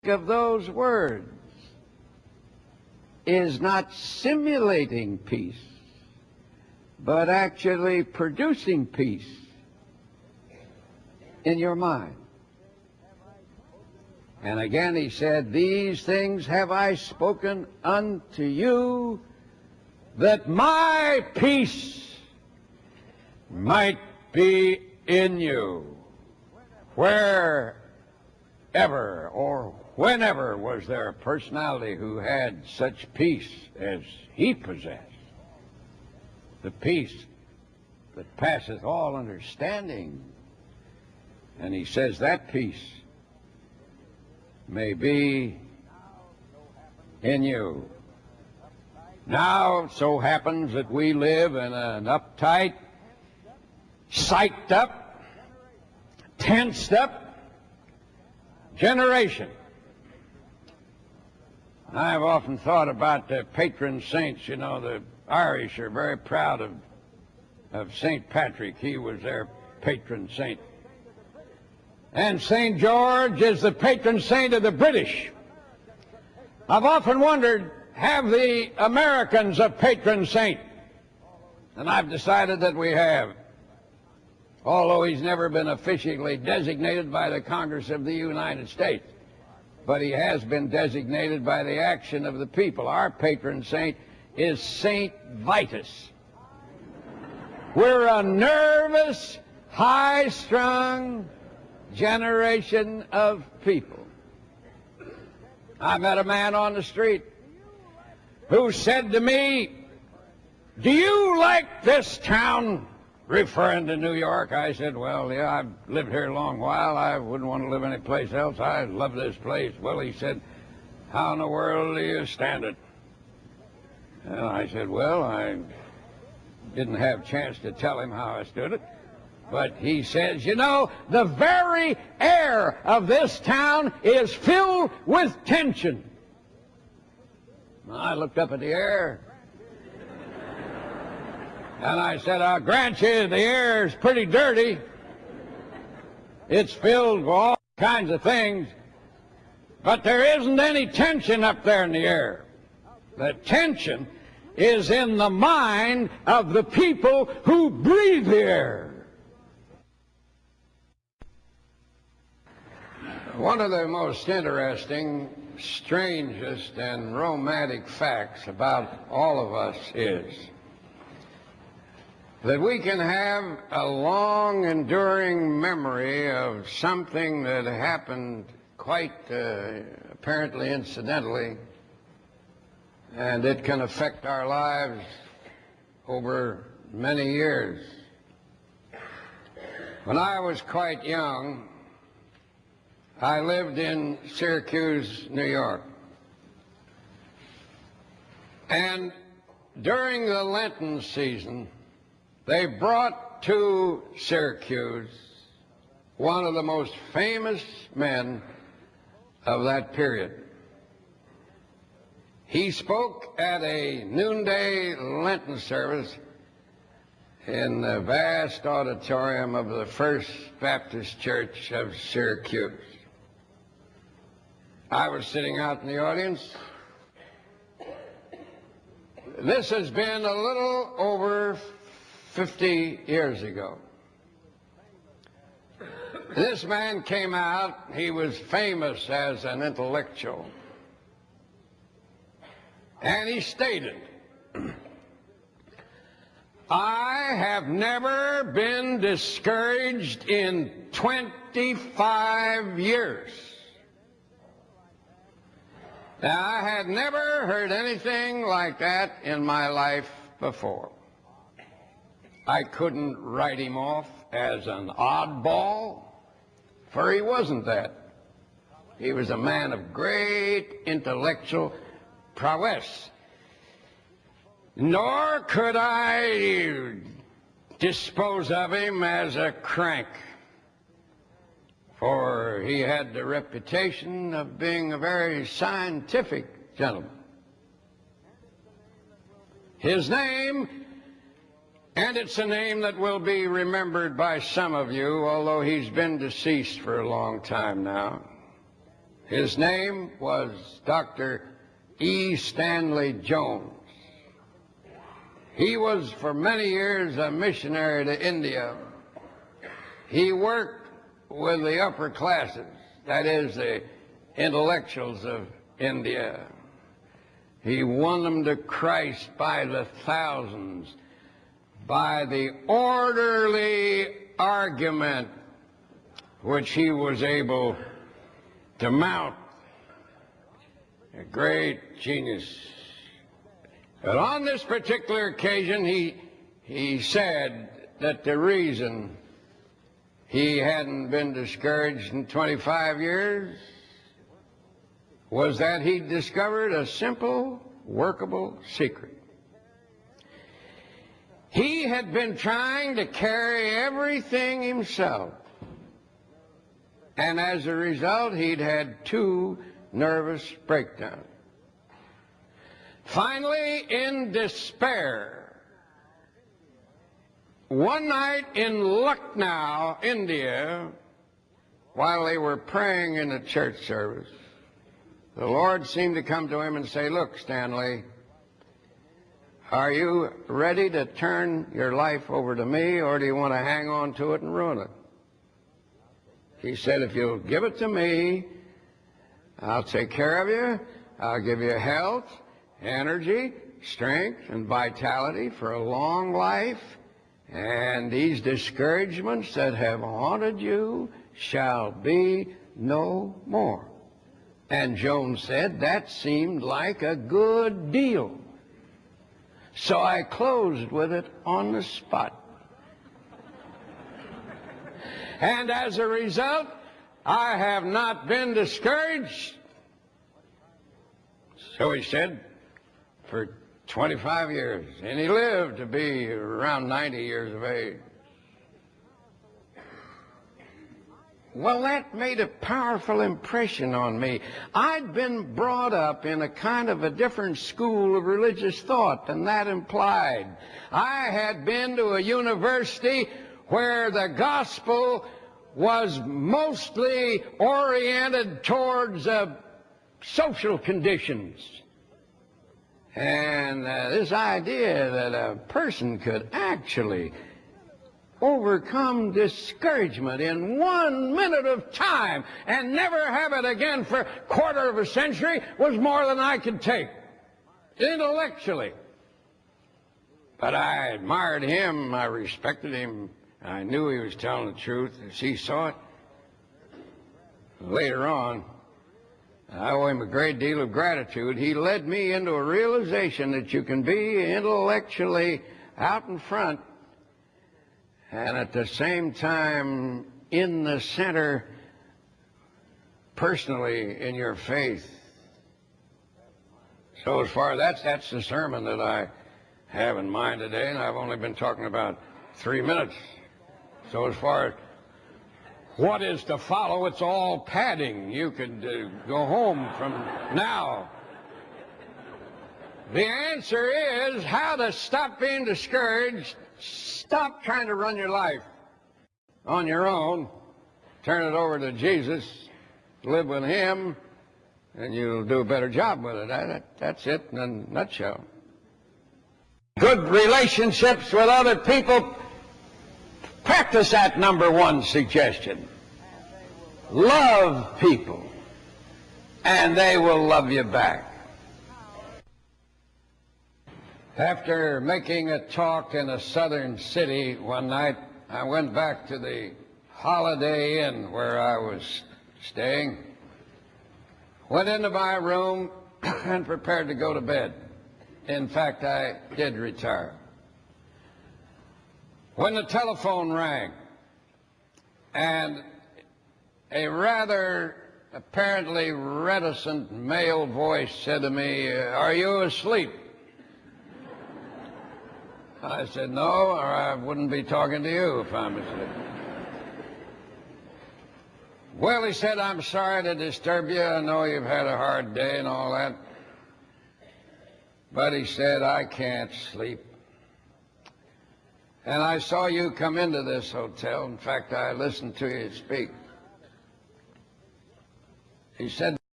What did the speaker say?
of those words is not simulating peace, but actually producing peace in your mind. And again he said, "These things have I spoken unto you, that my peace might be in you." Wherever or whenever was there a personality who had such peace as he possessed? The peace that passeth all understanding. And he says that peace may be in you. Now it so happens that we live in an uptight, psyched up, tensed up generation. I've often thought about the patron saints. You know, the Irish are very proud of St. Patrick. He was their patron saint. And St. George is the patron saint of the British. I've often wondered, have the Americans a patron saint? And I've decided that we have. Although he's never been officially designated by the Congress of the United States. But he has been designated by the action of the people. Our patron saint is St. Vitus. We're a nervous, high-strung generation of people. I met a man on the street who said to me, "Do you like this town?" Referring to New York. I said, "Well, yeah, I've lived here a long while. I wouldn't want to live anyplace else. I love this place." Well, he said, "How in the world do you stand it?" And I said, well, I didn't have a chance to tell him how I stood it. But he says, "You know, the very air of this town is filled with tension." I looked up at the air, and I said, "I'll grant you the air is pretty dirty. It's filled with all kinds of things, but there isn't any tension up there in the air. The tension is in the mind of the people who breathe the air." One of the most interesting, strangest, and romantic facts about all of us is that we can have a long, enduring memory of something that happened quite apparently incidentally, and it can affect our lives over many years. When I was quite young, I lived in Syracuse, New York. And during the Lenten season, they brought to Syracuse one of the most famous men of that period. He spoke at a noonday Lenten service in the vast auditorium of the First Baptist Church of Syracuse. I was sitting out in the audience. This has been a little over 50 years ago. This man came out. He was famous as an intellectual. And he stated, "I have never been discouraged in 25 years. Now, I had never heard anything like that in my life before. I couldn't write him off as an oddball, for he wasn't that. He was a man of great intellectual prowess. Nor could I dispose of him as a crank, for he had the reputation of being a very scientific gentleman. His name, and it's a name that will be remembered by some of you, although he's been deceased for a long time now, His name was Dr. E. Stanley Jones. He was for many years a missionary to India. He worked with the upper classes, that is, the intellectuals of India. He won them to Christ by the thousands, by the orderly argument which he was able to mount. A great genius. But on this particular occasion, he said that the reason he hadn't been discouraged in 25 years was that he discovered a simple, workable secret. He had been trying to carry everything himself, and as a result, he'd had 2 nervous breakdowns. Finally, in despair, one night in Lucknow, India, while they were praying in the church service, the Lord seemed to come to him and say, "Look, Stanley, are you ready to turn your life over to me, or do you want to hang on to it and ruin it?" He said, "If you'll give it to me, I'll take care of you. I'll give you health, energy, strength, and vitality for a long life, and these discouragements that have haunted you shall be no more." And Jones said, "That seemed like a good deal. So I closed with it on the spot. And as a result, I have not been discouraged." So he said, for 25 years. And he lived to be around 90 years of age. Well, that made a powerful impression on me. I'd been brought up in a kind of a different school of religious thought than that implied. I had been to a university where the gospel was mostly oriented towards social conditions. And this idea that a person could actually overcome discouragement in 1 minute of time and never have it again for a quarter of a century was more than I could take, intellectually. But I admired him, I respected him, I knew he was telling the truth as he saw it. Later on, I owe him a great deal of gratitude. He led me into a realization that you can be intellectually out in front and at the same time in the center personally in your faith. So as far as that's the sermon that I have in mind today, and I've only been talking about 3 minutes. So as far as what is to follow, it's all padding. You could go home from now. The answer is how to stop being discouraged. Stop trying to run your life on your own. Turn it over to Jesus. Live with him, and you'll do a better job with it. That's it in a nutshell. Good relationships with other people. Practice that #1 suggestion. Love people, and they will love you back. After making a talk in a southern city one night, I went back to the Holiday Inn where I was staying, went into my room, and prepared to go to bed. In fact, I did retire. When the telephone rang, and a rather apparently reticent male voice said to me, "Are you asleep?" I said, "No, or I wouldn't be talking to you if I'm asleep." Well, he said, "I'm sorry to disturb you. I know you've had a hard day and all that." But he said, "I can't sleep. And I saw you come into this hotel. In fact, I listened to you speak." He said,